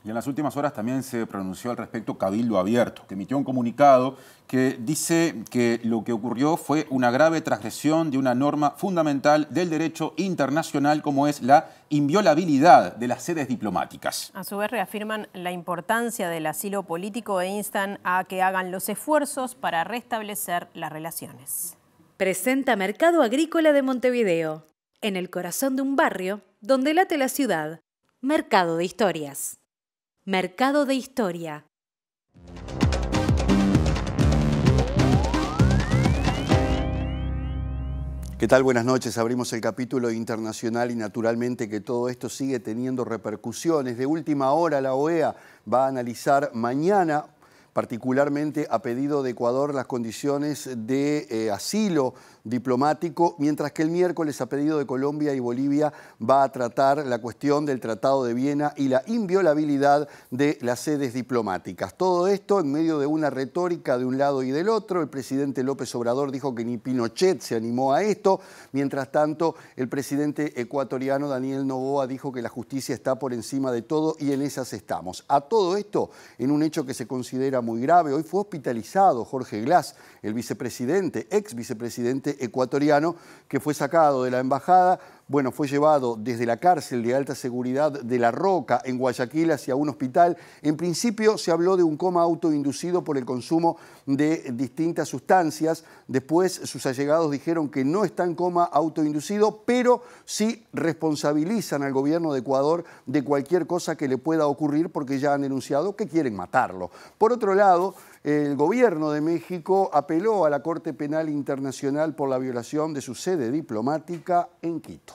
Y en las últimas horas también se pronunció al respecto Cabildo Abierto, que emitió un comunicado que dice que lo que ocurrió fue una grave transgresión de una norma fundamental del derecho internacional, como es la inviolabilidad de las sedes diplomáticas. A su vez reafirman la importancia del asilo político e instan a que hagan los esfuerzos para restablecer las relaciones. Presenta Mercado Agrícola de Montevideo, en el corazón de un barrio donde late la ciudad. Mercado de Historias. Mercado de Historia. ¿Qué tal? Buenas noches. Abrimos el capítulo internacional y naturalmente que todo esto sigue teniendo repercusiones. De última hora la OEA va a analizar mañana, particularmente a pedido de Ecuador, las condiciones de asilo diplomático, mientras que el miércoles a pedido de Colombia y Bolivia va a tratar la cuestión del Tratado de Viena y la inviolabilidad de las sedes diplomáticas. Todo esto en medio de una retórica de un lado y del otro. El presidente López Obrador dijo que ni Pinochet se animó a esto. Mientras tanto, el presidente ecuatoriano Daniel Noboa dijo que la justicia está por encima de todo y en esas estamos. A todo esto, en un hecho que se considera muy grave, hoy fue hospitalizado Jorge Glass, el vicepresidente, ex vicepresidente ecuatoriano, que fue sacado de la embajada. Bueno, fue llevado desde la cárcel de alta seguridad de La Roca en Guayaquil hacia un hospital. En principio se habló de un coma autoinducido por el consumo de distintas sustancias. Después sus allegados dijeron que no está en coma autoinducido, pero sí responsabilizan al gobierno de Ecuador de cualquier cosa que le pueda ocurrir porque ya han denunciado que quieren matarlo. Por otro lado, el gobierno de México apeló a la Corte Penal Internacional por la violación de su sede diplomática en Quito.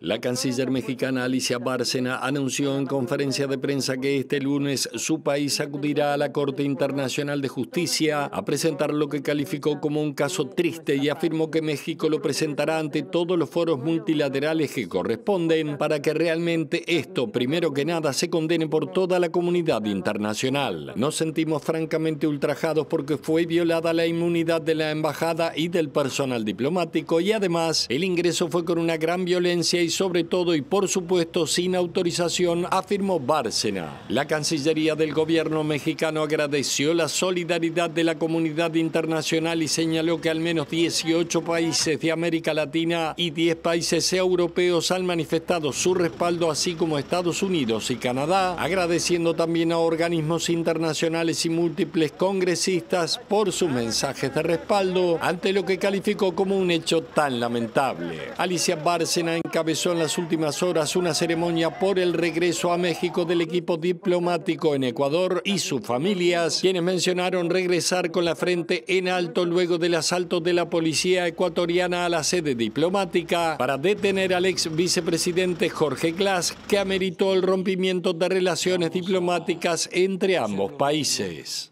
La canciller mexicana Alicia Bárcena anunció en conferencia de prensa que este lunes su país acudirá a la Corte Internacional de Justicia a presentar lo que calificó como un caso triste y afirmó que México lo presentará ante todos los foros multilaterales que corresponden para que realmente esto, primero que nada, se condene por toda la comunidad internacional. Nos sentimos francamente ultrajados porque fue violada la inmunidad de la embajada y del personal diplomático y además el ingreso fue con una gran violencia y sobre todo y por supuesto sin autorización, afirmó Bárcena. La Cancillería del gobierno mexicano agradeció la solidaridad de la comunidad internacional y señaló que al menos 18 países de América Latina y 10 países europeos han manifestado su respaldo, así como Estados Unidos y Canadá, agradeciendo también a organismos internacionales y múltiples congresistas por sus mensajes de respaldo ante lo que calificó como un hecho tan lamentable. Alicia Bárcena encabezó en las últimas horas una ceremonia por el regreso a México del equipo diplomático en Ecuador y sus familias, quienes mencionaron regresar con la frente en alto luego del asalto de la policía ecuatoriana a la sede diplomática para detener al ex vicepresidente Jorge Glass, que ameritó el rompimiento de relaciones diplomáticas entre ambos países.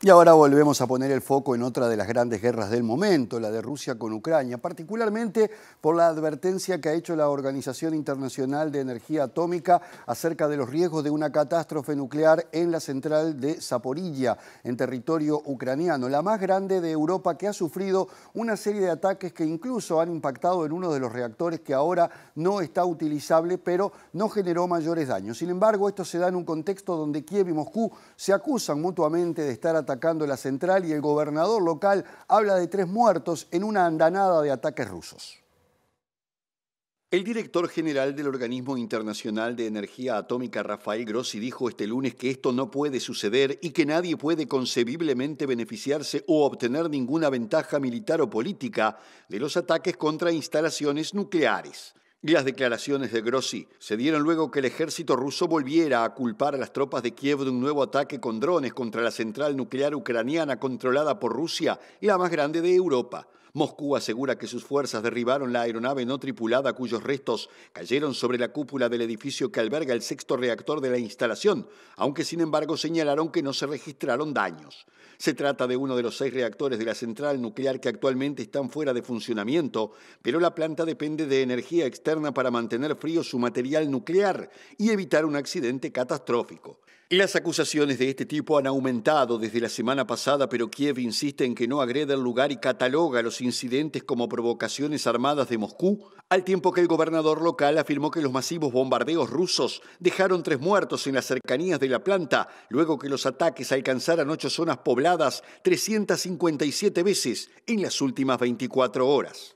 Y ahora volvemos a poner el foco en otra de las grandes guerras del momento, la de Rusia con Ucrania, particularmente por la advertencia que ha hecho la Organización Internacional de Energía Atómica acerca de los riesgos de una catástrofe nuclear en la central de Zaporilla, en territorio ucraniano, la más grande de Europa, que ha sufrido una serie de ataques que incluso han impactado en uno de los reactores que ahora no está utilizable, pero no generó mayores daños. Sin embargo, esto se da en un contexto donde Kiev y Moscú se acusan mutuamente de estar atacando la central y el gobernador local habla de 3 muertos en una andanada de ataques rusos. El director general del Organismo Internacional de Energía Atómica, Rafael Grossi, dijo este lunes que esto no puede suceder y que nadie puede concebiblemente beneficiarse o obtener ninguna ventaja militar o política de los ataques contra instalaciones nucleares. Las declaraciones de Grossi se dieron luego que el ejército ruso volviera a culpar a las tropas de Kiev de un nuevo ataque con drones contra la central nuclear ucraniana controlada por Rusia y la más grande de Europa. Moscú asegura que sus fuerzas derribaron la aeronave no tripulada cuyos restos cayeron sobre la cúpula del edificio que alberga el 6º reactor de la instalación, aunque sin embargo señalaron que no se registraron daños. Se trata de uno de los 6 reactores de la central nuclear que actualmente están fuera de funcionamiento, pero la planta depende de energía externa para mantener frío su material nuclear y evitar un accidente catastrófico. Las acusaciones de este tipo han aumentado desde la semana pasada, pero Kiev insiste en que no agrede el lugar y cataloga los incidentes como provocaciones armadas de Moscú, al tiempo que el gobernador local afirmó que los masivos bombardeos rusos dejaron 3 muertos en las cercanías de la planta, luego que los ataques alcanzaran 8 zonas pobladas 357 veces en las últimas 24 horas.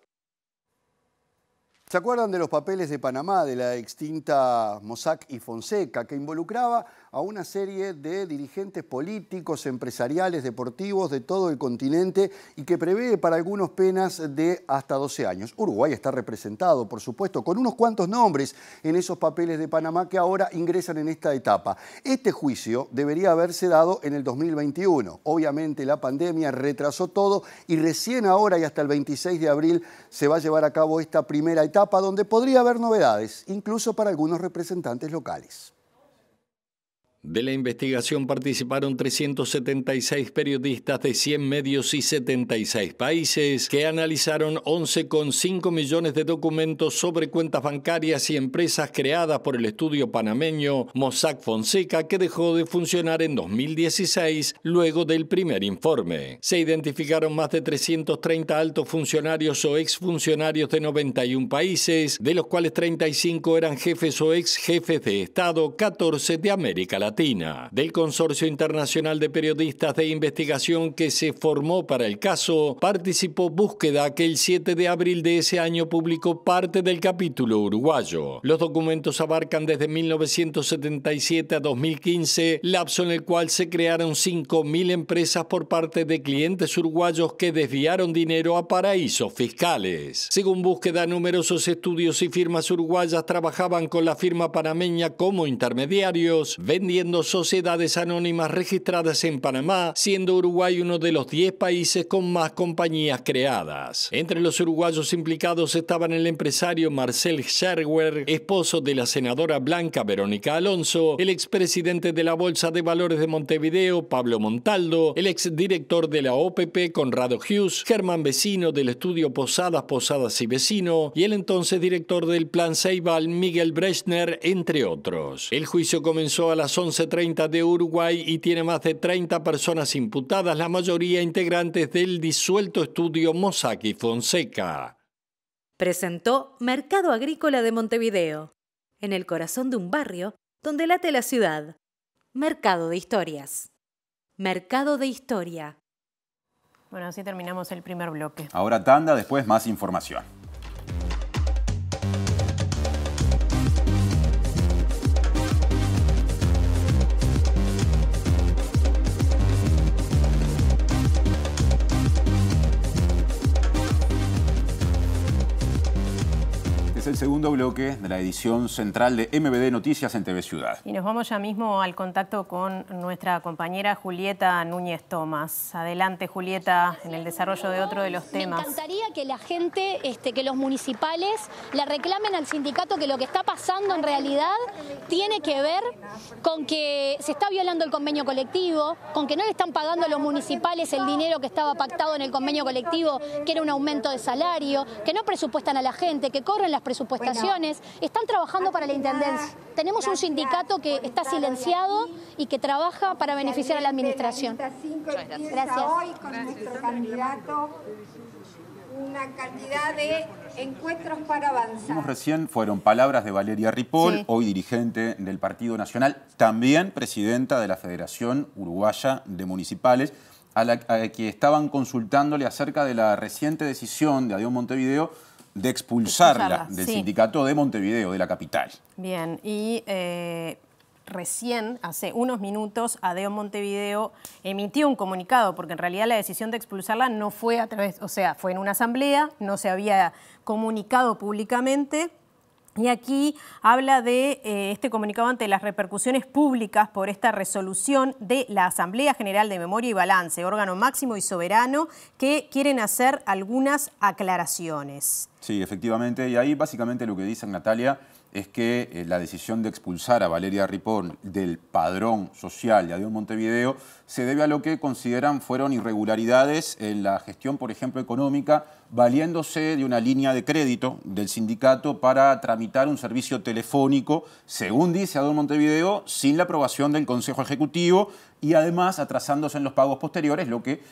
¿Se acuerdan de los papeles de Panamá de la extinta Mossack y Fonseca, que involucraba a una serie de dirigentes políticos, empresariales, deportivos de todo el continente y que prevé para algunos penas de hasta 12 años? Uruguay está representado, por supuesto, con unos cuantos nombres en esos papeles de Panamá que ahora ingresan en esta etapa. Este juicio debería haberse dado en el 2021. Obviamente la pandemia retrasó todo y recién ahora y hasta el 26 de abril se va a llevar a cabo esta primera etapa donde podría haber novedades, incluso para algunos representantes locales. De la investigación participaron 376 periodistas de 100 medios y 76 países que analizaron 11,5 millones de documentos sobre cuentas bancarias y empresas creadas por el estudio panameño Mossack Fonseca, que dejó de funcionar en 2016 luego del primer informe. Se identificaron más de 330 altos funcionarios o exfuncionarios de 91 países, de los cuales 35 eran jefes o ex jefes de Estado, 14 de América Latina. Del Consorcio Internacional de Periodistas de Investigación que se formó para el caso, participó Búsqueda, que el 7 de abril de ese año publicó parte del capítulo uruguayo. Los documentos abarcan desde 1977 a 2015, lapso en el cual se crearon 5.000 empresas por parte de clientes uruguayos que desviaron dinero a paraísos fiscales. Según Búsqueda, numerosos estudios y firmas uruguayas trabajaban con la firma panameña como intermediarios, vendiendo sociedades anónimas registradas en Panamá, siendo Uruguay uno de los 10 países con más compañías creadas. Entre los uruguayos implicados estaban el empresario Marcel Scherwer, esposo de la senadora Blanca Verónica Alonso, el expresidente de la Bolsa de Valores de Montevideo, Pablo Montaldo, el exdirector de la OPP, Conrado Hughes, Germán Vecino del estudio Posadas, Posadas y Vecino, y el entonces director del Plan Ceibal, Miguel Brechner, entre otros. El juicio comenzó a las 11:30 de Uruguay y tiene más de 30 personas imputadas, la mayoría integrantes del disuelto estudio Mossack y Fonseca. Presentó Mercado Agrícola de Montevideo, en el corazón de un barrio donde late la ciudad. Mercado de Historias. Mercado de Historia. Bueno, así terminamos el primer bloque. Ahora tanda, después más información. Es el segundo bloque de la edición central de MBD Noticias en TV Ciudad. Y nos vamos ya mismo al contacto con nuestra compañera Julieta Núñez Tomás. Adelante, Julieta, en el desarrollo de otro de los temas. Me encantaría que la gente, que los municipales le reclamen al sindicato que lo que está pasando en realidad tiene que ver con que se está violando el convenio colectivo, con que no le están pagando a los municipales el dinero que estaba pactado en el convenio colectivo, que era un aumento de salario, que no presupuestan a la gente, que corren las presupuestaciones, están trabajando para la Intendencia. Tenemos un sindicato que está silenciado y que trabaja para beneficiar a la administración. Gracias. Hoy con nuestro candidato una cantidad de encuentros para avanzar. Recién fueron palabras de Valeria Ripoll, sí, hoy dirigente del Partido Nacional, también presidenta de la Federación Uruguaya de Municipales, a la que estaban consultándole acerca de la reciente decisión de ADEON Montevideo de expulsarla del sindicato de Montevideo, de la capital. Bien, y recién, hace unos minutos, ADEON Montevideo emitió un comunicado, porque en realidad la decisión de expulsarla no fue a través, o sea, fue en una asamblea, no se había comunicado públicamente. Y aquí habla de este comunicado ante las repercusiones públicas por esta resolución de la Asamblea General de Memoria y Balance, órgano máximo y soberano, que quieren hacer algunas aclaraciones. Sí, efectivamente, y ahí básicamente lo que dicen, Natalia, es que la decisión de expulsar a Valeria Ripoll del padrón social de ADIOM Montevideo se debe a lo que consideran fueron irregularidades en la gestión, por ejemplo, económica, valiéndose de una línea de crédito del sindicato para tramitar un servicio telefónico, según dice ADIOM Montevideo, sin la aprobación del Consejo Ejecutivo y además atrasándose en los pagos posteriores, lo que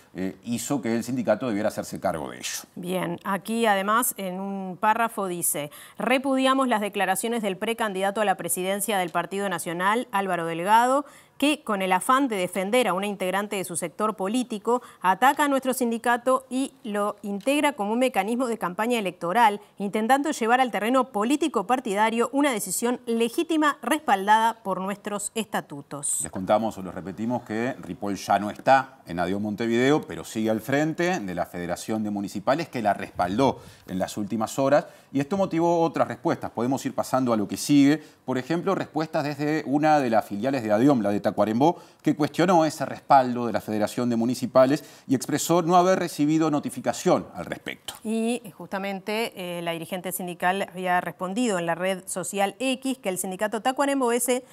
hizo que el sindicato debiera hacerse cargo de ello. Bien, aquí además en un párrafo dice: repudiamos las declaraciones del precandidato a la presidencia del Partido Nacional, Álvaro Delgado, que con el afán de defender a una integrante de su sector político, ataca a nuestro sindicato y lo integra como un mecanismo de campaña electoral, intentando llevar al terreno político partidario una decisión legítima respaldada por nuestros estatutos. Les contamos o les repetimos que Ripoll ya no está en ADIOM Montevideo, pero sigue al frente de la Federación de Municipales que la respaldó en las últimas horas, y esto motivó otras respuestas. Podemos ir pasando a lo que sigue. Por ejemplo, respuestas desde una de las filiales de ADIOM, la de Tacuarembó, que cuestionó ese respaldo de la Federación de Municipales y expresó no haber recibido notificación al respecto. Y justamente la dirigente sindical había respondido en la red social X que el sindicato tacuaremboense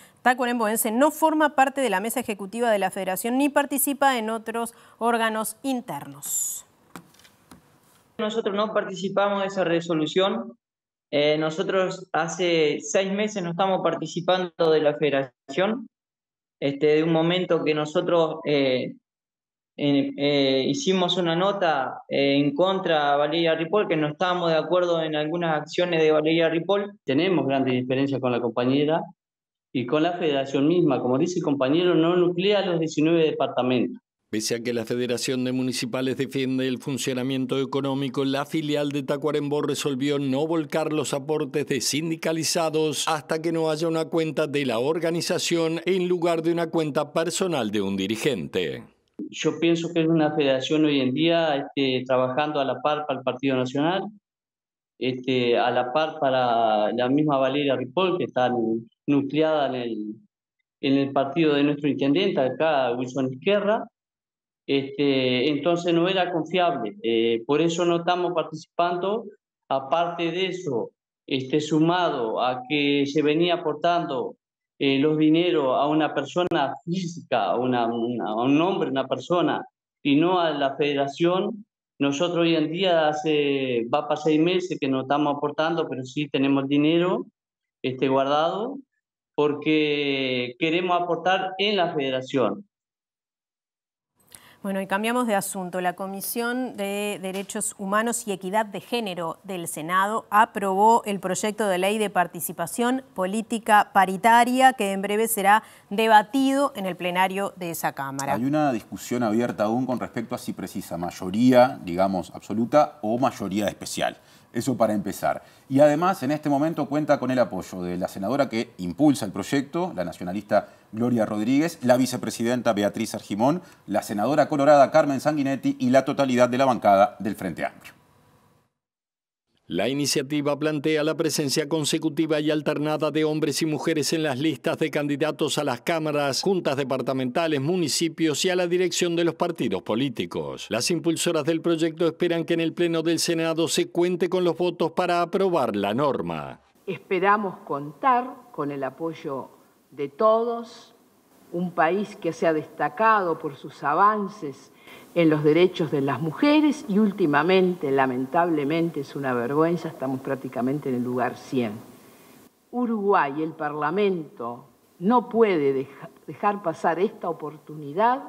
no forma parte de la mesa ejecutiva de la Federación ni participa en otros órganos internos. Nosotros no participamos de esa resolución. Nosotros hace 6 meses no estamos participando de la Federación. De un momento que nosotros hicimos una nota en contra de Valeria Ripoll, que no estábamos de acuerdo en algunas acciones de Valeria Ripoll. Tenemos grandes diferencias con la compañera y con la Federación misma. Como dice el compañero, no nuclea los 19 departamentos. Pese a que la Federación de Municipales defiende el funcionamiento económico, la filial de Tacuarembó resolvió no volcar los aportes de sindicalizados hasta que no haya una cuenta de la organización en lugar de una cuenta personal de un dirigente. Yo pienso que es una federación hoy en día trabajando a la par para el Partido Nacional, a la par para la misma Valeria Ripoll, que está nucleada en el partido de nuestro intendente, acá Wilson Izquierda. Entonces no era confiable, por eso no estamos participando. Aparte de eso, sumado a que se venía aportando los dineros a una persona física, a un hombre, una persona, y no a la federación. Nosotros hoy en día va para 6 meses que no estamos aportando, pero sí tenemos dinero guardado porque queremos aportar en la federación. Bueno, y cambiamos de asunto. La Comisión de Derechos Humanos y Equidad de Género del Senado aprobó el proyecto de ley de participación política paritaria que en breve será debatido en el plenario de esa Cámara. Hay una discusión abierta aún con respecto a si precisa mayoría, digamos, absoluta o mayoría especial. Eso para empezar. Y además, en este momento cuenta con el apoyo de la senadora que impulsa el proyecto, la nacionalista Gloria Rodríguez, la vicepresidenta Beatriz Argimón, la senadora colorada Carmen Sanguinetti y la totalidad de la bancada del Frente Amplio. La iniciativa plantea la presencia consecutiva y alternada de hombres y mujeres en las listas de candidatos a las cámaras, juntas departamentales, municipios y a la dirección de los partidos políticos. Las impulsoras del proyecto esperan que en el Pleno del Senado se cuente con los votos para aprobar la norma. Esperamos contar con el apoyo de todos, un país que se ha destacado por sus avances en los derechos de las mujeres y últimamente, lamentablemente, es una vergüenza, estamos prácticamente en el lugar 100. Uruguay, el Parlamento, no puede dejar pasar esta oportunidad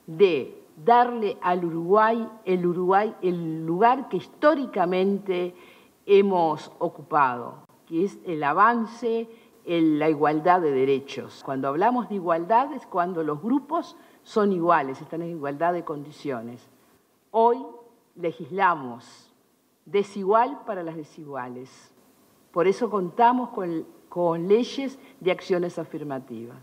de darle al Uruguay el lugar que históricamente hemos ocupado, que es el avance en la igualdad de derechos. Cuando hablamos de igualdad es cuando los grupos son iguales, están en igualdad de condiciones. Hoy legislamos desigual para las desiguales. Por eso contamos con leyes de acciones afirmativas.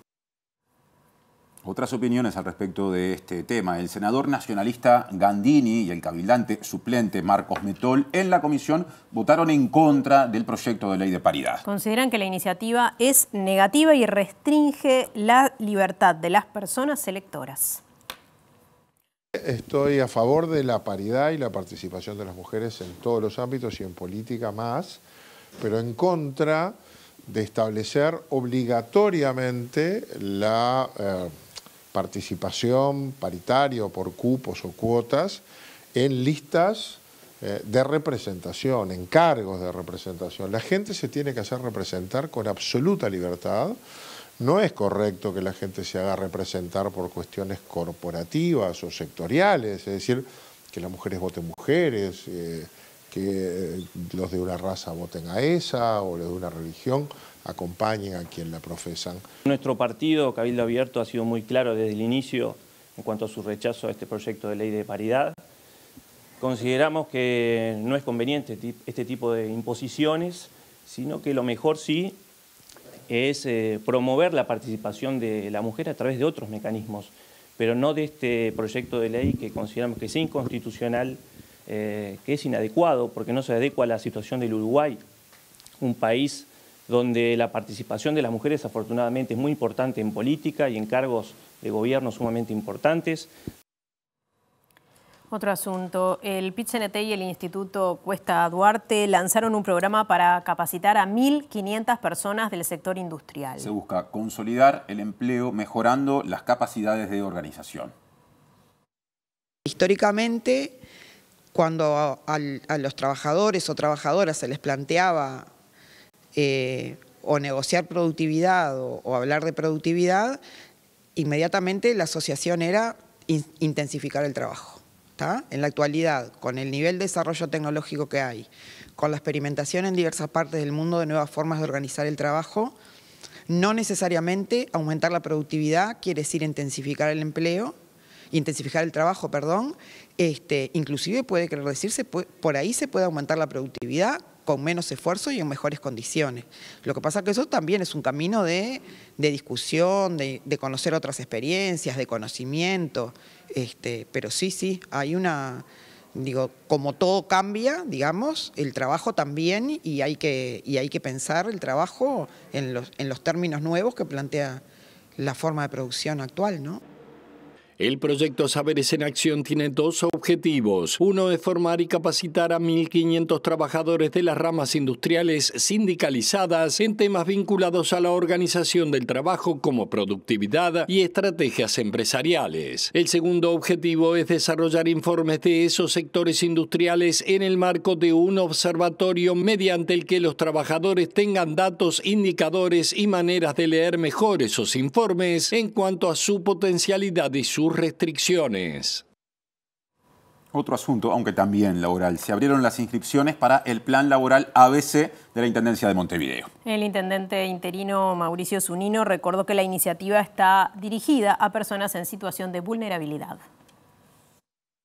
Otras opiniones al respecto de este tema. El senador nacionalista Gandini y el cabildante suplente Marcos Metol en la comisión votaron en contra del proyecto de ley de paridad. Consideran que la iniciativa es negativa y restringe la libertad de las personas electoras. Estoy a favor de la paridad y la participación de las mujeres en todos los ámbitos y en política más, pero en contra de establecer obligatoriamente la participación paritaria o por cupos o cuotas en listas de representación, en cargos de representación. La gente se tiene que hacer representar con absoluta libertad. No es correcto que la gente se haga representar por cuestiones corporativas o sectoriales, es decir, que las mujeres voten mujeres, que los de una raza voten a esa o los de una religión acompañen a quien la profesan. Nuestro partido, Cabildo Abierto, ha sido muy claro desde el inicio en cuanto a su rechazo a este proyecto de ley de paridad. Consideramos que no es conveniente este tipo de imposiciones, sino que lo mejor sí es promover la participación de la mujer a través de otros mecanismos, pero no de este proyecto de ley que consideramos que es inconstitucional, que es inadecuado, porque no se adecua a la situación del Uruguay, un país donde la participación de las mujeres afortunadamente es muy importante en política y en cargos de gobierno sumamente importantes. Otro asunto, el PIT-CNT y el Instituto Cuesta Duarte lanzaron un programa para capacitar a 1.500 personas del sector industrial. Se busca consolidar el empleo mejorando las capacidades de organización. Históricamente, cuando a los trabajadores o trabajadoras se les planteaba o negociar productividad o hablar de productividad, inmediatamente la asociación era intensificar el trabajo. En la actualidad, con el nivel de desarrollo tecnológico que hay, con la experimentación en diversas partes del mundo de nuevas formas de organizar el trabajo, no necesariamente aumentar la productividad quiere decir intensificar el empleo, intensificar el trabajo, perdón, inclusive puede querer decirse, por ahí se puede aumentar la productividad con menos esfuerzo y en mejores condiciones. Lo que pasa es que eso también es un camino de discusión, de conocer otras experiencias, de conocimiento, pero sí, hay una, como todo cambia, digamos, el trabajo también y hay que pensar el trabajo en los términos nuevos que plantea la forma de producción actual, ¿no? El proyecto Saberes en Acción tiene dos objetivos. Uno es formar y capacitar a 1.500 trabajadores de las ramas industriales sindicalizadas en temas vinculados a la organización del trabajo como productividad y estrategias empresariales. El segundo objetivo es desarrollar informes de esos sectores industriales en el marco de un observatorio mediante el que los trabajadores tengan datos, indicadores y maneras de leer mejor esos informes en cuanto a su potencialidad y su restricciones. Otro asunto, aunque también laboral, se abrieron las inscripciones para el Plan Laboral ABC de la Intendencia de Montevideo. El intendente interino Mauricio Zunino recordó que la iniciativa está dirigida a personas en situación de vulnerabilidad.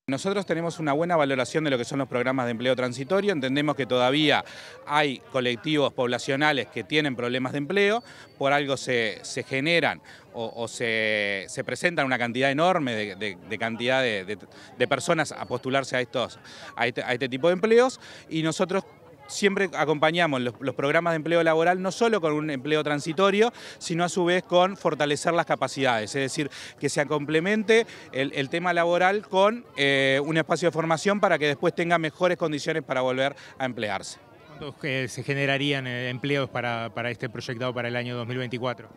Nosotros tenemos una buena valoración de lo que son los programas de empleo transitorio, entendemos que todavía hay colectivos poblacionales que tienen problemas de empleo, por algo se generan o se presentan una cantidad enorme de cantidad de personas a postularse a este tipo de empleos y nosotros siempre acompañamos los programas de empleo laboral no solo con un empleo transitorio, sino a su vez con fortalecer las capacidades, es decir, que se complemente el tema laboral con un espacio de formación para que después tenga mejores condiciones para volver a emplearse. ¿Cuántos se generarían empleos para este proyectado para el año 2024?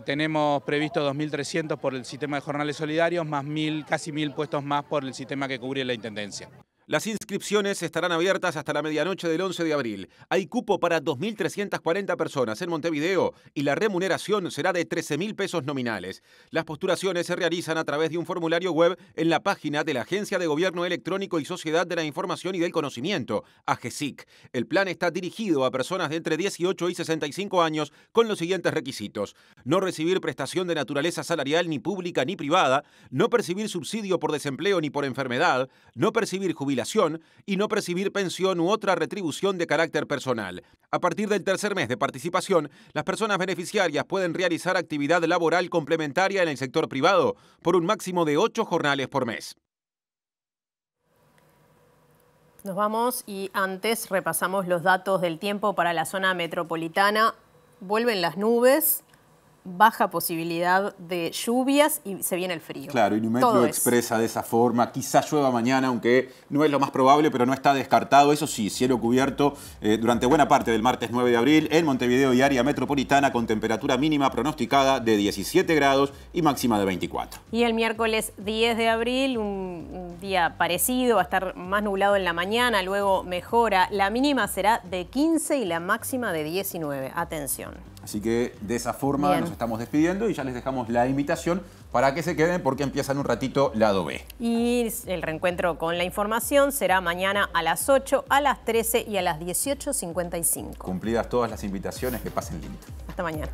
Tenemos previsto 2.300 por el sistema de jornales solidarios, más casi 1.000 puestos más por el sistema que cubre la Intendencia. Las inscripciones estarán abiertas hasta la medianoche del 11 de abril. Hay cupo para 2.340 personas en Montevideo y la remuneración será de 13.000 pesos nominales. Las postulaciones se realizan a través de un formulario web en la página de la Agencia de Gobierno Electrónico y Sociedad de la Información y del Conocimiento, AGESIC. El plan está dirigido a personas de entre 18 y 65 años con los siguientes requisitos: no recibir prestación de naturaleza salarial ni pública ni privada, no percibir subsidio por desempleo ni por enfermedad, no percibir jubilación y no percibir pensión u otra retribución de carácter personal. A partir del tercer mes de participación, las personas beneficiarias pueden realizar actividad laboral complementaria en el sector privado por un máximo de 8 jornales por mes. Nos vamos y antes repasamos los datos del tiempo para la zona metropolitana. Vuelven las nubes, baja posibilidad de lluvias y se viene el frío. Claro, Inumet lo expresa de esa forma. Quizás llueva mañana, aunque no es lo más probable, pero no está descartado. Eso sí, cielo cubierto durante buena parte del martes 9 de abril en Montevideo y área metropolitana, con temperatura mínima pronosticada de 17 grados y máxima de 24. Y el miércoles 10 de abril, un día parecido, va a estar más nublado en la mañana, luego mejora. La mínima será de 15 y la máxima de 19. Atención. Así que de esa forma nos estamos despidiendo y ya les dejamos la invitación para que se queden porque empieza en un ratito Lado B. Y el reencuentro con la información será mañana a las 8, a las 13 y a las 18:55. Cumplidas todas las invitaciones, que pasen lindo. Hasta mañana.